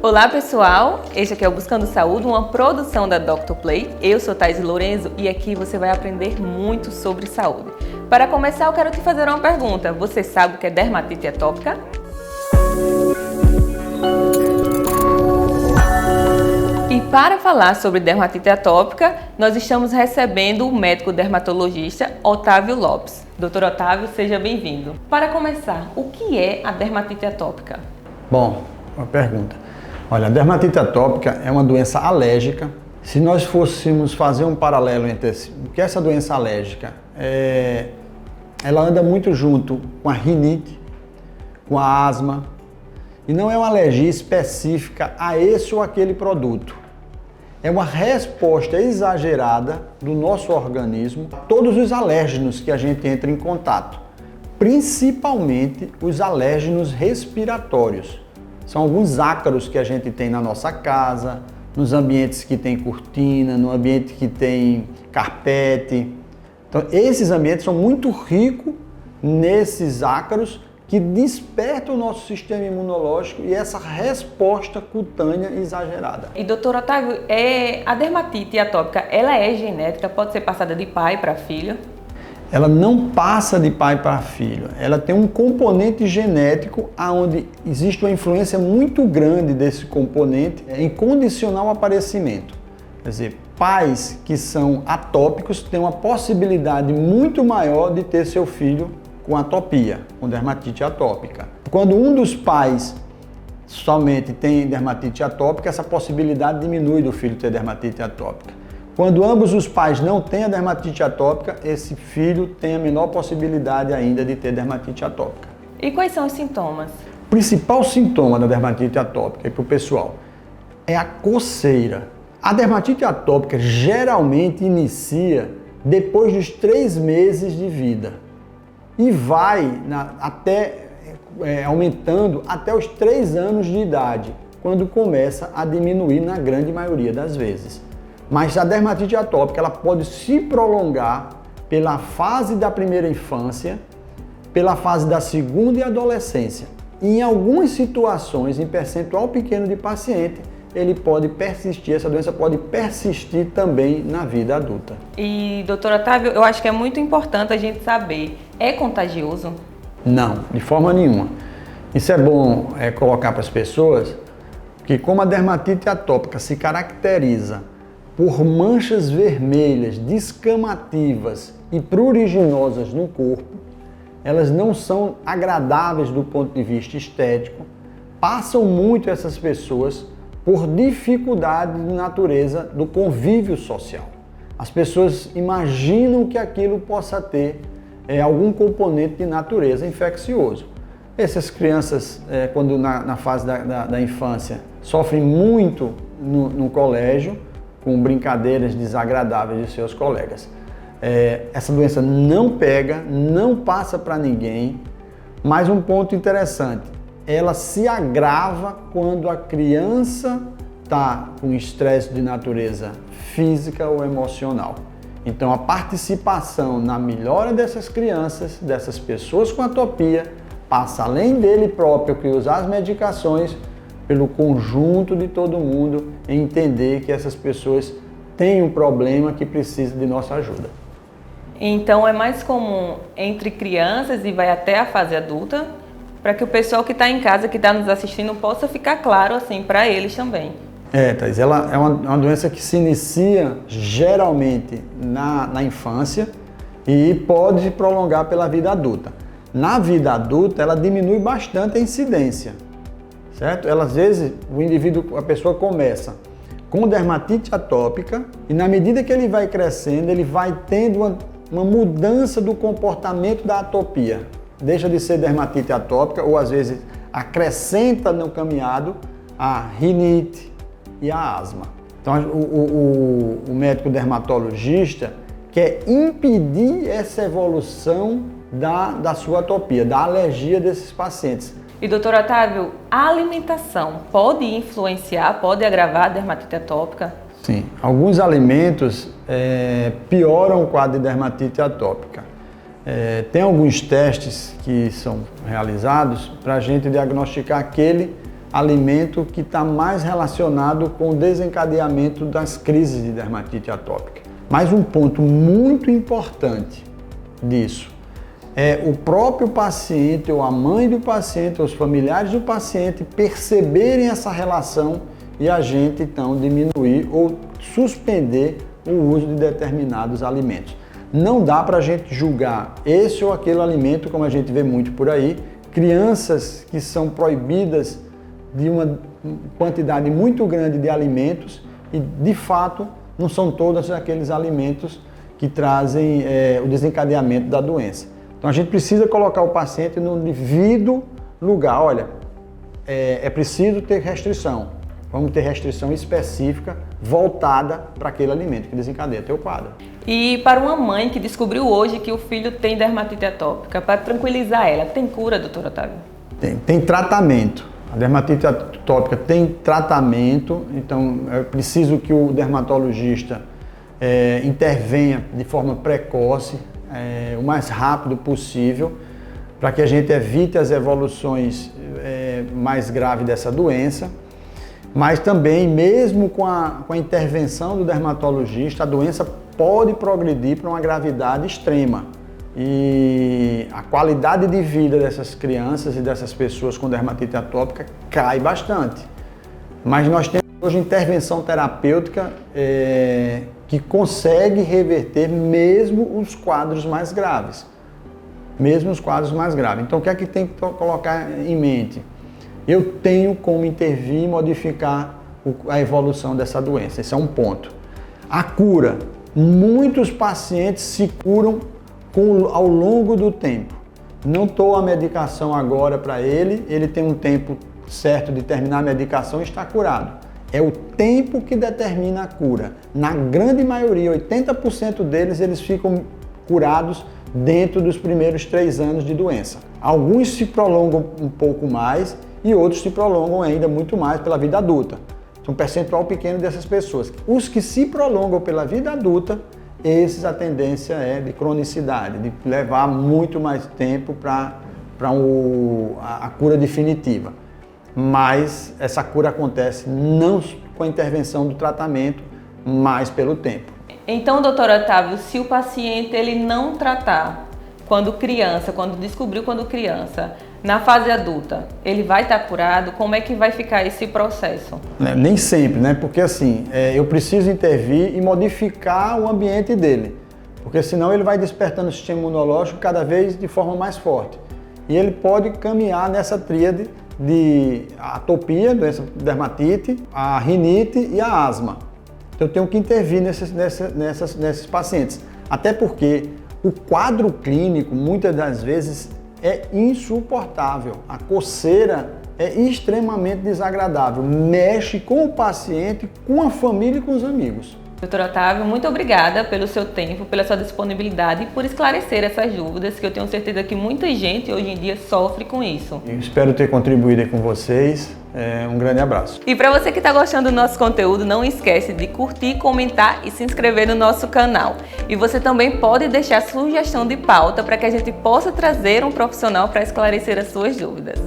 Olá pessoal, este aqui é o Buscando Saúde, uma produção da Dr. Play. Eu sou Thaís Lorenzo e aqui você vai aprender muito sobre saúde. Para começar, eu quero te fazer uma pergunta. Você sabe o que é dermatite atópica? E para falar sobre dermatite atópica, nós estamos recebendo o médico dermatologista Otávio Lopes. Dr. Otávio, seja bem-vindo. Para começar, o que é a dermatite atópica? Bom, uma pergunta. Olha, a dermatite atópica é uma doença alérgica. Se nós fôssemos fazer um paralelo entre o que é essa doença alérgica, ela anda muito junto com a rinite, com a asma, e não é uma alergia específica a esse ou aquele produto. É uma resposta exagerada do nosso organismo a todos os alérgenos que a gente entra em contato, principalmente os alérgenos respiratórios. São alguns ácaros que a gente tem na nossa casa, nos ambientes que tem cortina, no ambiente que tem carpete. Então, esses ambientes são muito ricos nesses ácaros que despertam o nosso sistema imunológico e essa resposta cutânea exagerada. E doutor Otávio, a dermatite atópica, ela é genética? Pode ser passada de pai para filho? Ela não passa de pai para filho. Ela tem um componente genético onde existe uma influência muito grande desse componente em condicionar o aparecimento. Quer dizer, pais que são atópicos têm uma possibilidade muito maior de ter seu filho com atopia, com dermatite atópica. Quando um dos pais somente tem dermatite atópica, essa possibilidade diminui do filho ter dermatite atópica. Quando ambos os pais não têm a dermatite atópica, esse filho tem a menor possibilidade ainda de ter dermatite atópica. E quais são os sintomas? O principal sintoma da dermatite atópica para o pessoal é a coceira. A dermatite atópica geralmente inicia depois dos 3 meses de vida e vai aumentando até os 3 anos de idade, quando começa a diminuir na grande maioria das vezes. Mas a dermatite atópica ela pode se prolongar pela fase da primeira infância, pela fase da segunda e adolescência. E em algumas situações, em percentual pequeno de paciente, essa doença pode persistir também na vida adulta. E, doutor Otávio, eu acho que é muito importante a gente saber, é contagioso? Não, de forma nenhuma. Isso é bom colocar para as pessoas que como a dermatite atópica se caracteriza por manchas vermelhas, descamativas e pruriginosas no corpo, elas não são agradáveis do ponto de vista estético, passam muito essas pessoas por dificuldade de natureza do convívio social. As pessoas imaginam que aquilo possa ter algum componente de natureza infeccioso. Essas crianças, quando na fase da infância, sofrem muito no colégio, com brincadeiras desagradáveis de seus colegas. Essa doença não pega, não passa para ninguém, mas um ponto interessante, ela se agrava quando a criança está com estresse de natureza física ou emocional. Então a participação na melhora dessas crianças, dessas pessoas com atopia, passa além dele próprio que usar as medicações, pelo conjunto de todo mundo, em entender que essas pessoas têm um problema que precisa de nossa ajuda. Então é mais comum entre crianças e vai até a fase adulta, para que o pessoal que está em casa, que está nos assistindo, possa ficar claro assim para eles também. Thaís, ela é uma doença que se inicia geralmente na infância e pode se prolongar pela vida adulta. Na vida adulta, ela diminui bastante a incidência. Certo? Às vezes, a pessoa começa com dermatite atópica e na medida que ele vai crescendo, ele vai tendo uma mudança do comportamento da atopia. Deixa de ser dermatite atópica ou às vezes acrescenta no caminhado a rinite e a asma. Então, o médico dermatologista quer impedir essa evolução da sua atopia, da alergia desses pacientes. E doutor Otávio, a alimentação pode influenciar, pode agravar a dermatite atópica? Sim, alguns alimentos pioram o quadro de dermatite atópica. Tem alguns testes que são realizados para a gente diagnosticar aquele alimento que está mais relacionado com o desencadeamento das crises de dermatite atópica. Mas um ponto muito importante disso é o próprio paciente, ou a mãe do paciente, ou os familiares do paciente perceberem essa relação e a gente então diminuir ou suspender o uso de determinados alimentos. Não dá para a gente julgar esse ou aquele alimento, como a gente vê muito por aí, crianças que são proibidas de uma quantidade muito grande de alimentos e, de fato, não são todos aqueles alimentos que trazem o desencadeamento da doença. Então a gente precisa colocar o paciente no devido lugar. Olha, é preciso ter restrição. Vamos ter restrição específica voltada para aquele alimento que desencadeia teu quadro. E para uma mãe que descobriu hoje que o filho tem dermatite atópica, para tranquilizar ela, tem cura, doutor Otávio? Tem tratamento. A dermatite atópica tem tratamento, então é preciso que o dermatologista intervenha de forma precoce, o mais rápido possível, para que a gente evite as evoluções mais graves dessa doença. Mas também, mesmo com a intervenção do dermatologista, a doença pode progredir para uma gravidade extrema. E a qualidade de vida dessas crianças e dessas pessoas com dermatite atópica cai bastante. Mas nós temos hoje intervenção terapêutica que consegue reverter mesmo os quadros mais graves. Mesmo os quadros mais graves. Então o que é que tem que colocar em mente? Eu tenho como intervir e modificar a evolução dessa doença. Esse é um ponto. A cura. Muitos pacientes se curam ao longo do tempo. Não estou a medicação agora para ele tem um tempo certo de terminar a medicação e está curado. É o tempo que determina a cura. Na grande maioria, 80% deles, eles ficam curados dentro dos primeiros 3 anos de doença. Alguns se prolongam um pouco mais e outros se prolongam ainda muito mais pela vida adulta. Um percentual pequeno dessas pessoas. Os que se prolongam pela vida adulta, esses a tendência é de cronicidade, de levar muito mais tempo para a cura definitiva. Mas essa cura acontece não com a intervenção do tratamento, mas pelo tempo. Então, doutor Otávio, se o paciente ele não tratar quando descobriu quando criança, na fase adulta, ele vai estar curado? Como é que vai ficar esse processo? Nem sempre, né? Porque assim, eu preciso intervir e modificar o ambiente dele. Porque senão ele vai despertando o sistema imunológico cada vez de forma mais forte. E ele pode caminhar nessa tríade de atopia, doença dermatite, a rinite e a asma. Então eu tenho que intervir nesses pacientes. Até porque o quadro clínico, muitas das vezes, é insuportável. A coceira é extremamente desagradável. Mexe com o paciente, com a família e com os amigos. Doutor Otávio, muito obrigada pelo seu tempo, pela sua disponibilidade e por esclarecer essas dúvidas, que eu tenho certeza que muita gente hoje em dia sofre com isso. Eu espero ter contribuído com vocês. Um grande abraço. E para você que está gostando do nosso conteúdo, não esquece de curtir, comentar e se inscrever no nosso canal. E você também pode deixar sugestão de pauta para que a gente possa trazer um profissional para esclarecer as suas dúvidas.